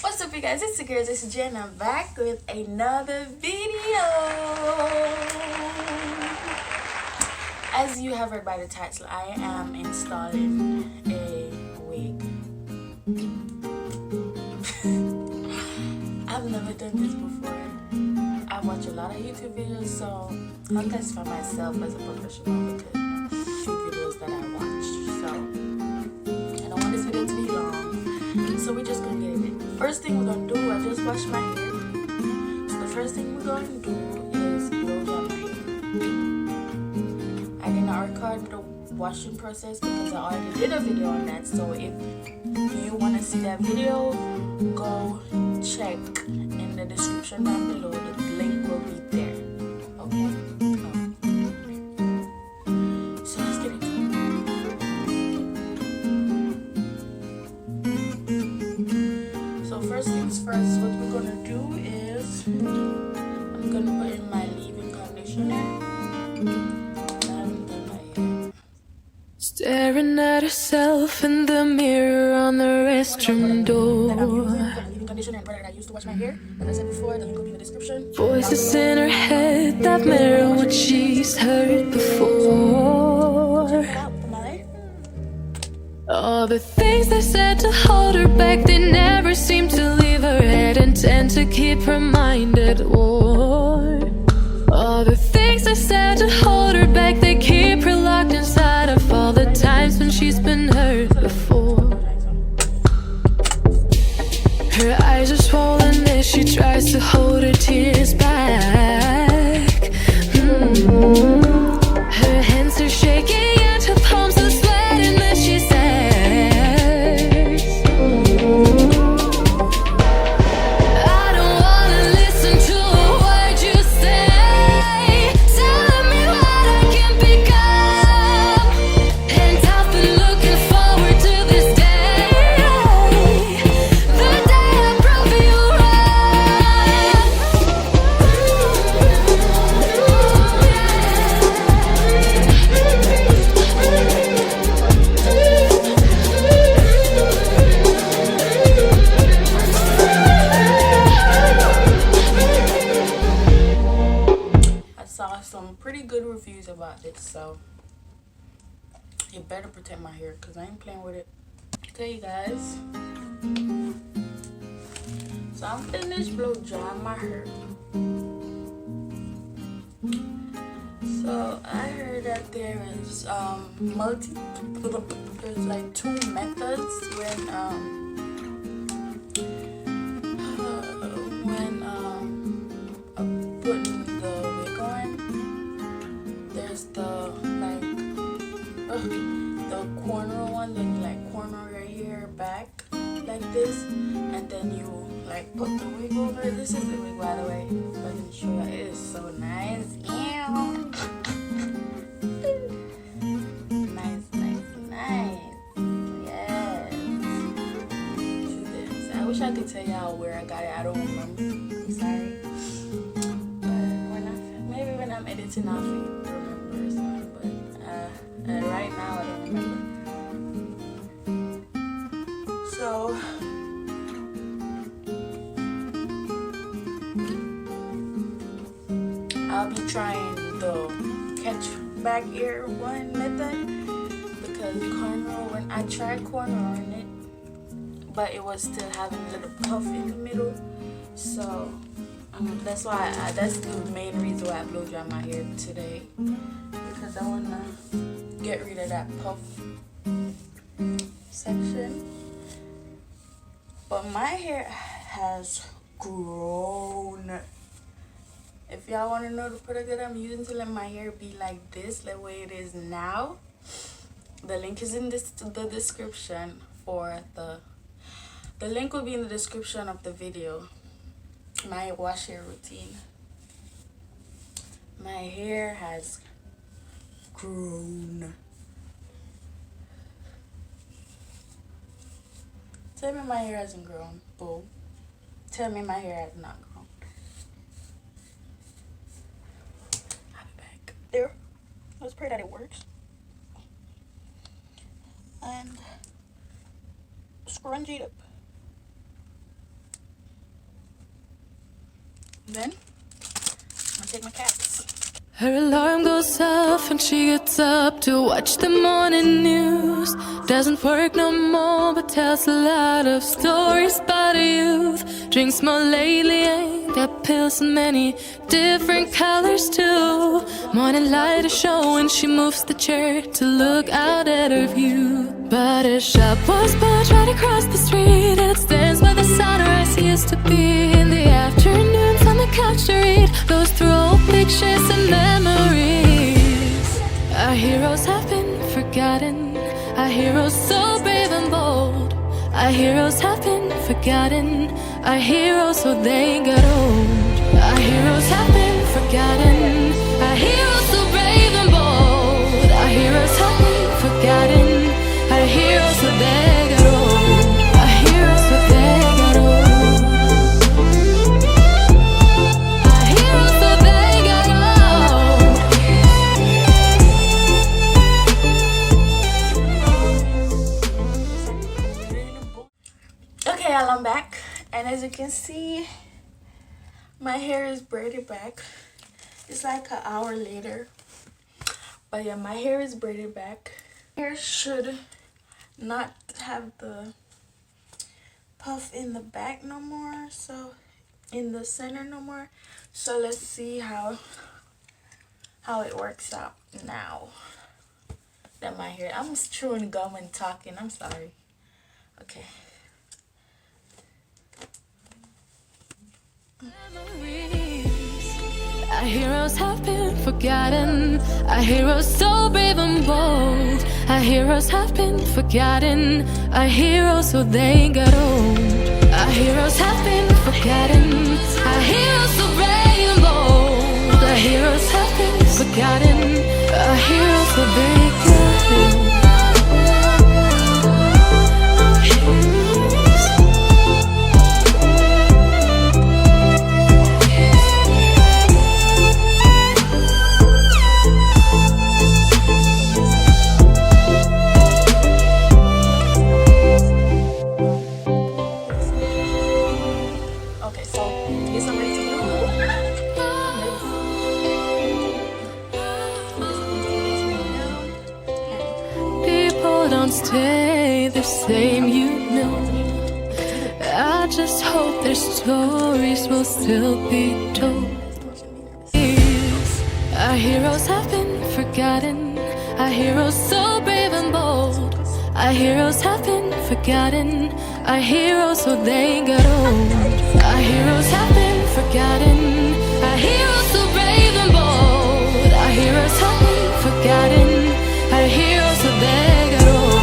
What's up, you guys? It's the girls. It's Jen. I'm back with another video. As you have read by the title, I am installing a wig. I've never done this before. I watch a lot of YouTube videos, so I'll classify myself as a professional because shoot videos that I watch. So I don't want this video to be long. So we're just gonna get it. First thing we're gonna do, I just washed my hair. So the first thing we're gonna do is blow dry my hair. I did not record the washing process because I already did a video on that. So if you wanna see that video, go check in the description down below. The link will be there. Okay. So let's get into it. So first things first, what we're gonna do is I'm gonna put in my leave-in conditioner. Staring at herself in the mirror on the restroom door. I used to wash my hair, like I said before, the link will be in the description. Voices in her head that mirror what she's heard before. All the things they said to hold her back, they never seem to leave her head and tend to keep her mind at war. All the things they said to hold her back, they keep her locked inside of all the times when she's been hurt before. Her eyes are swollen as she tries to hold her tears back. Her hands are shaking and her palms are sweating as she says, I don't wanna listen to a word you say, telling me what I can become. And I've been looking forward to this day, the day I prove you right. I saw some pretty good reviews about this, so you better protect my hair because I ain't playing with it. Okay, you guys. So I'm finished blow drying my hair. So I heard that there is there's like two methods when putting the wig on. There's the the corner one, then you like corner your hair back like this, and then you like put the wig over. This is the wig, by the way. So I can show you. It is so nice. Ew. Nice. Yes. See this. I wish I could tell y'all where I got it. I don't remember. I'm sorry. Maybe when I'm editing I'll remember or something, but right now I don't remember. So I'll be trying the catch back ear one method because when I tried cornrowing it, but it was still having a little puff in the middle, so that's why that's the main reason why I blow dry my hair today, because I want to get rid of that puff section. But my hair has grown. If y'all want to know the product that I'm using to let my hair be like this, the way it is now, the link is in the description for the link will be in the description of the video. My wash hair routine. My hair has grown. Tell me my hair hasn't grown, boo. Tell me my hair has not grown. I'll be back. There. Let's pray that it works. And scrunch it up. Then I'll take my cats. Her alarm goes off and she gets up to watch the morning news. Doesn't work no more but tells a lot of stories about her youth. Drinks more lately, ain't got pills in many different colors too. Morning light is showing, she moves the chair to look out at her view. But her shop was built right across the street, and it stands where the sunrise used to be. In the afternoons on the couch to read, goes through old pictures and memories. Our heroes have been forgotten, our heroes so brave and bold. Our heroes have been forgotten, our heroes so they got old. Our heroes have been forgotten, our heroes so brave and bold. Our heroes have been forgotten, our heroes so they got old. Our heroes so they got old. Our heroes so they got old. Okay, y'all, I'm back, and as you can see, my hair is braided back. It's like an hour later, but yeah, my hair is braided back. Hair should not have the puff in the back no more, so in the center no more. So let's see how it works out now that my hair, I'm chewing gum and talking, I'm sorry. Okay. Our heroes have been forgotten, our heroes so brave and bold. Our heroes have been forgotten, our heroes so they got old. Our heroes have been forgotten, our heroes so brave and bold. Our heroes have been forgotten, our heroes so they got old. Stay the same, you know. I just hope their stories will still be told. Our heroes have been forgotten, our heroes so brave and bold. Our heroes have been forgotten, our heroes so they got old. Our heroes have been forgotten, our heroes so brave and bold. Our heroes have been forgotten, our heroes so they got old.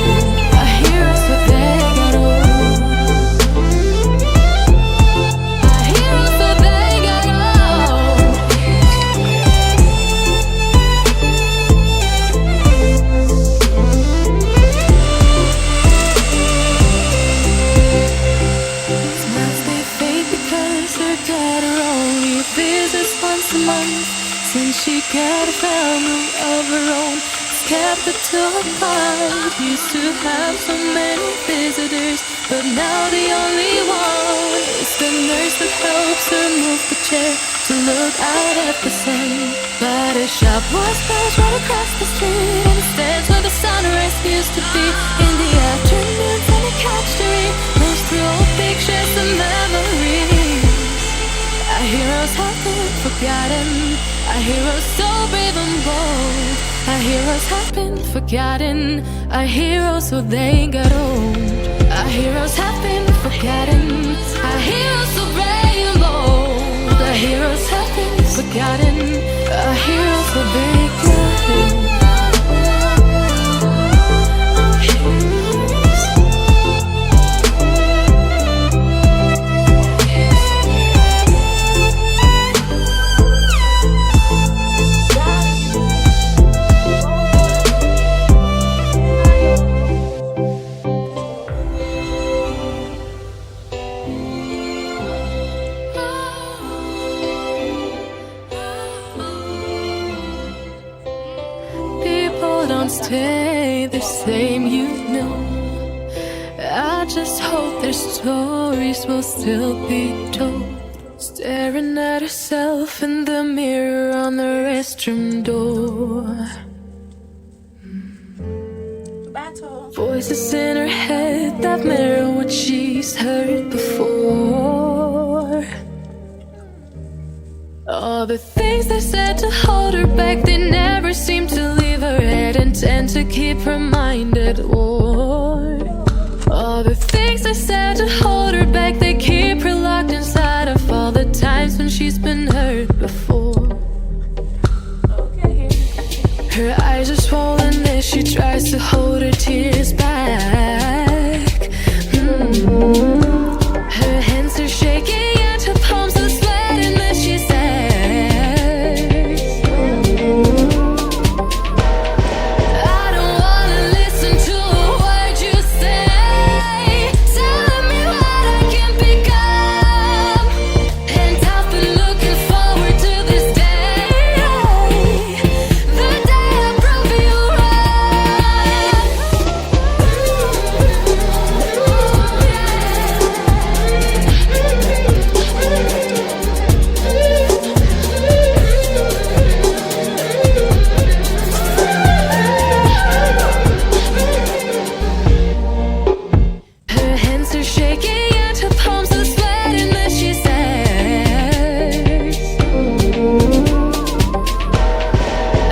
Since she got a family of her own, it's kept her to apart. Used to have so many visitors, but now the only one is the nurse that helps her move the chair to look out at the sun. But her shop was built right across the street, and it stands where the sunrise used to be. In the afternoons on the couch to read, goes through old pictures and memories. Our heroes have been forgotten, our heroes so brave and bold. Our heroes have been forgotten, our heroes so they got old. Our heroes have been forgotten, our heroes so brave and bold. Our heroes have been forgotten, our heroes so they got old. Stay the same, you know. I just hope their stories will still be told. Staring at herself in the mirror on the restroom door. Battle. Voices in her head that mirror what she's heard before. All the things they said to hold her back, they never seem to leave her head and tend to keep her mind at war. All the things they said to hold her back, they keep her locked inside of all the times when she's been hurt before. Her eyes are swollen as she tries to hold her tears back. Her hands are shaking and her palms are sweating as she says, I don't wanna listen to a word you say, telling me what I can become. And I've been looking forward to this day, the day I prove you Her hands are shaking and her palms are sweating as she says,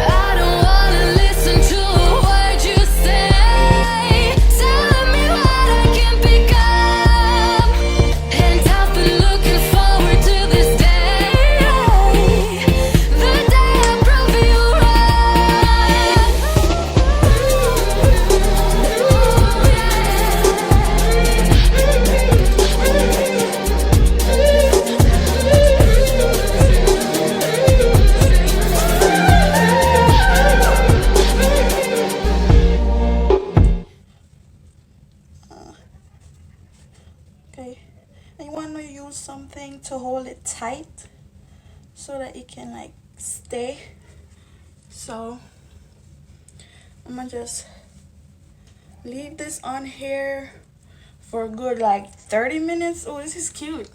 I don't wanna listen to a word you say, telling me what I can become. And I've been looking forward to this day, the day I prove you Okay, and you want to use something to hold it tight so that it can like stay. So I'm gonna just leave this on here for a good like 30 minutes. Oh, this is cute.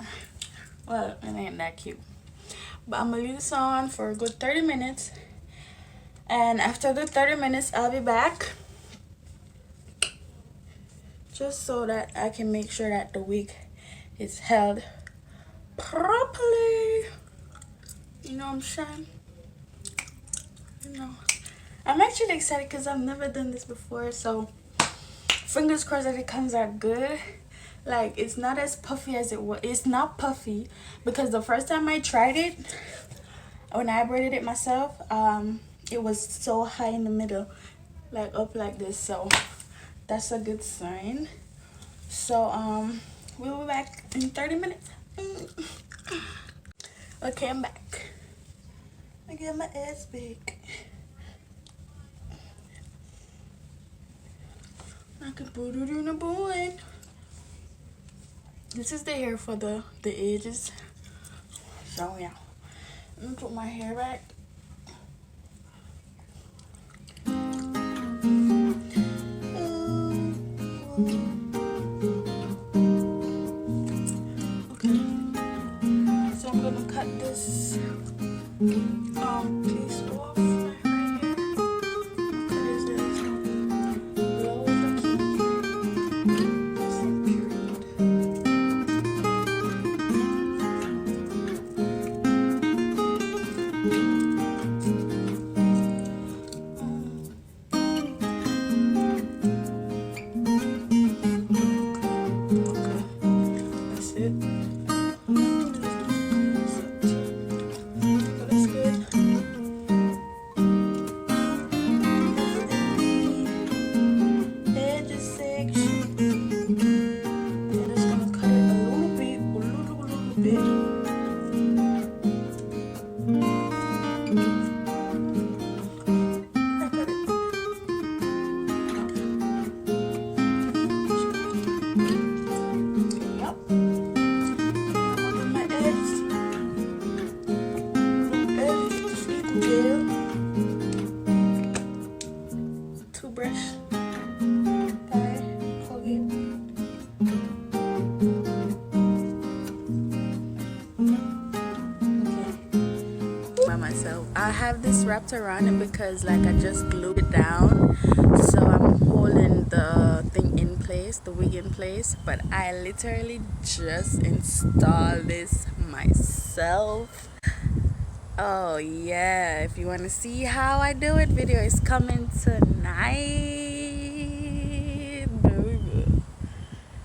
Well, it ain't that cute, but I'm gonna leave this on for a good 30 minutes, and after the 30 minutes I'll be back, just so that I can make sure that the wig is held properly. You know what I'm saying? You know, I'm actually excited because I've never done this before, so fingers crossed that it comes out good. Like, it's not as puffy as it was. It's not puffy because the first time I tried it, when I braided it myself, it was so high in the middle, like up like this. So that's a good sign. So we'll be back in 30 minutes. Okay, I'm back. I get my ass back. I can put it in a boy. This is the hair for the edges. So yeah, let me put my hair back. Okay, so I'm gonna cut this piece off right here. What is this? Lower the key. This is period. myself. I have this wrapped around it because like I just glued it down, so I'm holding the thing in place, the wig in place, but I literally just installed this myself. Oh yeah, if you want to see how I do it, video is coming tonight, baby.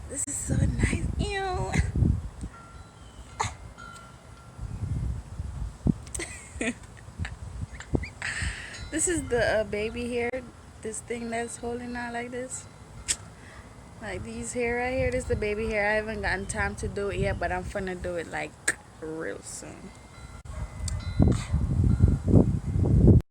This is so nice. Ew. This is the baby hair, this thing that's holding out like this. Like these hair right here, this is the baby hair. I haven't gotten time to do it yet, but I'm finna do it like real soon.